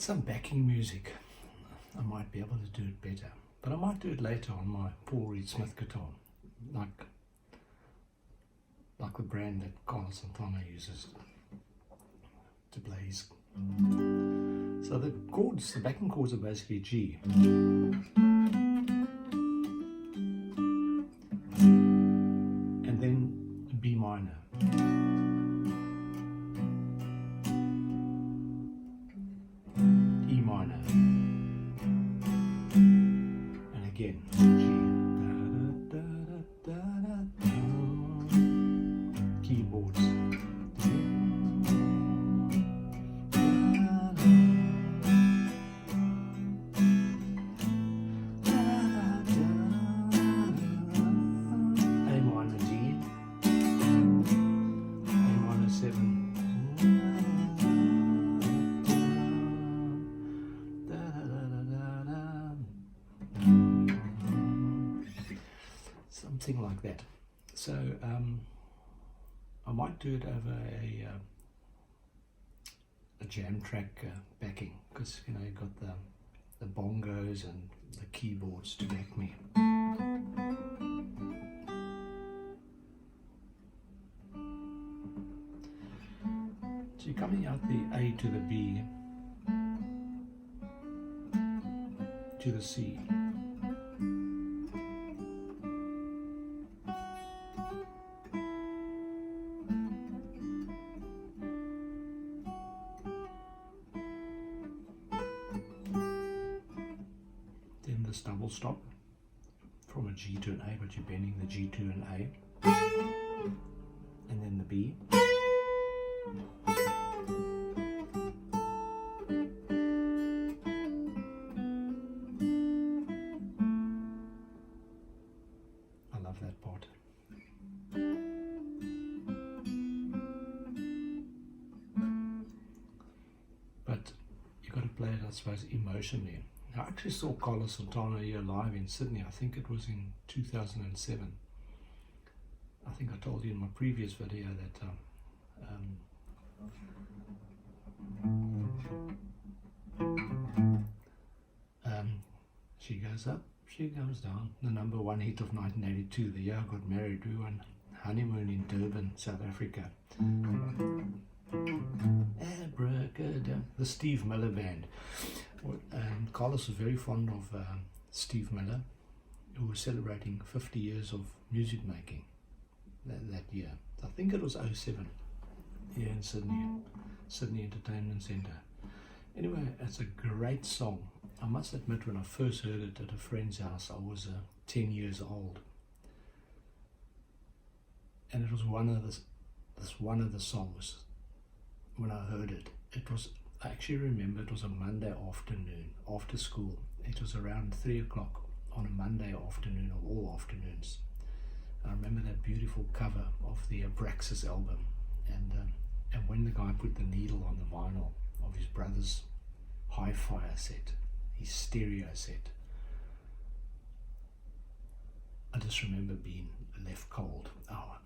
some backing music, I might be able to do it better. But I might do it later on my Paul Reed Smith guitar, like the brand that Carlos Santana uses to play his. So the chords, the backing chords are basically G. And then B minor. E minor. And again, G. Keyboards. Something like that. So I might do it over a jam track backing, because you know you've got the bongos and the keyboards to back me. So you're coming out the A to the B to the C. Then this double stop from a G to an A, but you're bending the G to an A, and then the B. I love that part. But you've got to play it, I suppose, emotionally. I actually saw Carlos Santana here live in Sydney. I think it was in 2007. I think I told you in my previous video that she goes up, she goes down. The number one hit of 1982, the year I got married. We were on honeymoon in Durban, South Africa. Abracadabra, the Steve Miller Band. Carlos was very fond of Steve Miller, who was celebrating 50 years of music making that year. I think it was 07 here in Sydney Entertainment Centre. Anyway, it's a great song. I must admit, when I first heard it at a friend's house, I was 10 years old, and it was one of the songs. When I heard it, I actually remember it was a Monday afternoon after school. It was around 3 o'clock on a Monday afternoon, of all afternoons. I remember that beautiful cover of the Abraxas album, and when the guy put the needle on the vinyl of his brother's hi-fi set, his stereo set, I just remember being left cold. Oh,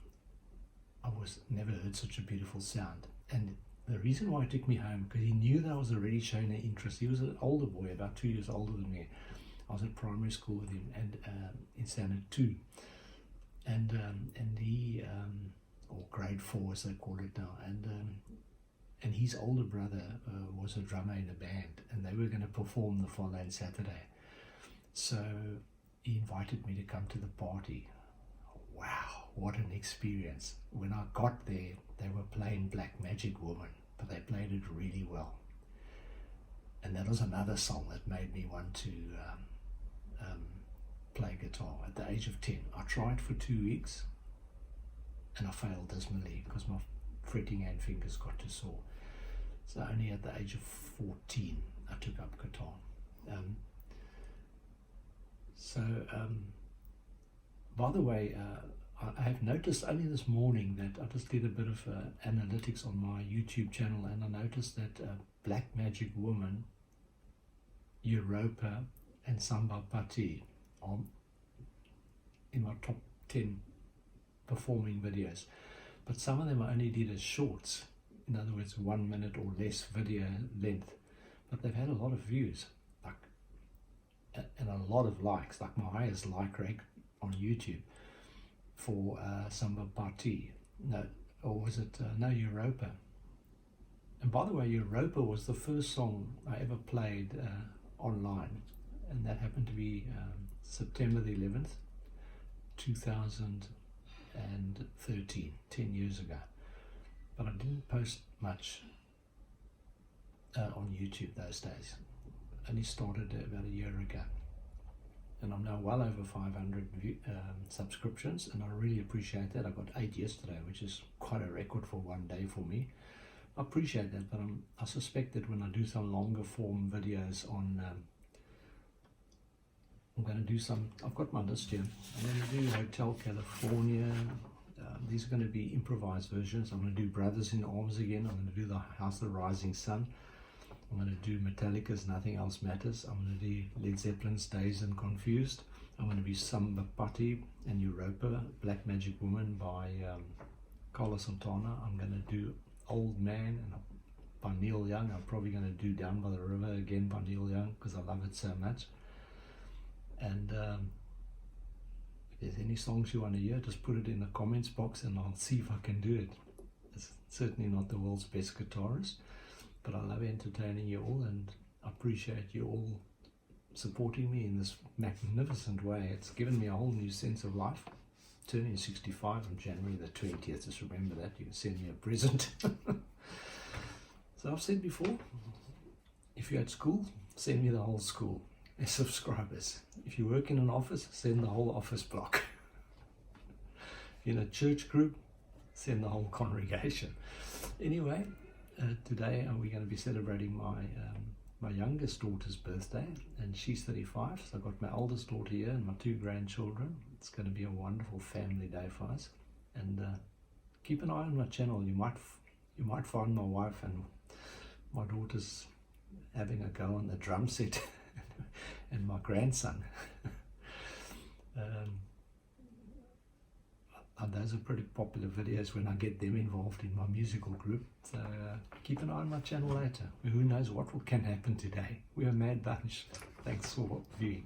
I was never heard such a beautiful sound. And the reason why he took me home, because he knew that I was already showing an interest. He was an older boy, about 2 years older than me. I was at primary school with him, and in standard 2, and he, or grade 4 as they call it now, and his older brother was a drummer in a band, and they were going to perform the following Saturday. So he invited me to come to the party. Wow, what an experience. When I got there, they were playing Black Magic Woman, but they played it really well. And that was another song that made me want to play guitar at the age of 10. I tried for 2 weeks, and I failed dismally because my fretting hand fingers got too sore. So only at the age of 14, I took up guitar. By the way, I have noticed only this morning that I just did a bit of analytics on my YouTube channel, and I noticed that Black Magic Woman, Europa, and Samba are in my top 10 performing videos. But some of them I only did as shorts, in other words 1 minute or less video length. but they've had a lot of views, and a lot of likes. Like my highest like rate on YouTube for Samba Party, no, or was it no, Europa. And by the way, Europa was the first song I ever played online, and that happened to be September the 11th, 2013, 10 years ago. But I didn't post much on YouTube those days. I only started about a year ago. And I'm now well over 500 subscriptions, and I really appreciate that. I got 8 yesterday, which is quite a record for one day for me. I appreciate that, but I suspect that when I do some longer form videos on, I'm going to do some, I've got my list here. I'm going to do Hotel California. These are going to be improvised versions. I'm going to do Brothers in Arms again. I'm going to do the House of the Rising Sun. I'm going to do Metallica's Nothing Else Matters. I'm going to do Led Zeppelin's Dazed and Confused. I'm going to be Samba Party and Europa, Black Magic Woman by Carlos Santana. I'm going to do Old Man by Neil Young. I'm probably going to do Down by the River again by Neil Young because I love it so much. And if there's any songs you want to hear, just put it in the comments box and I'll see if I can do it. It's certainly not the world's best guitarist, but I love entertaining you all, and I appreciate you all supporting me in this magnificent way. It's given me a whole new sense of life. Turning 65 on January the 20th, just remember that. You can send me a present. So I've said before, if you're at school, send me the whole school as subscribers. If you work in an office, send the whole office block. If you're in a church group, send the whole congregation. Anyway, today we're going to be celebrating my youngest daughter's birthday, and she's 35. So I've got my oldest daughter here and my 2 grandchildren. It's going to be a wonderful family day for us. And keep an eye on my channel. You might find my wife and my daughter's having a go on the drum set, and my grandson. Those are pretty popular videos when I get them involved in my musical group. So keep an eye on my channel later. Who knows what can happen today. We're a mad bunch. Thanks for viewing.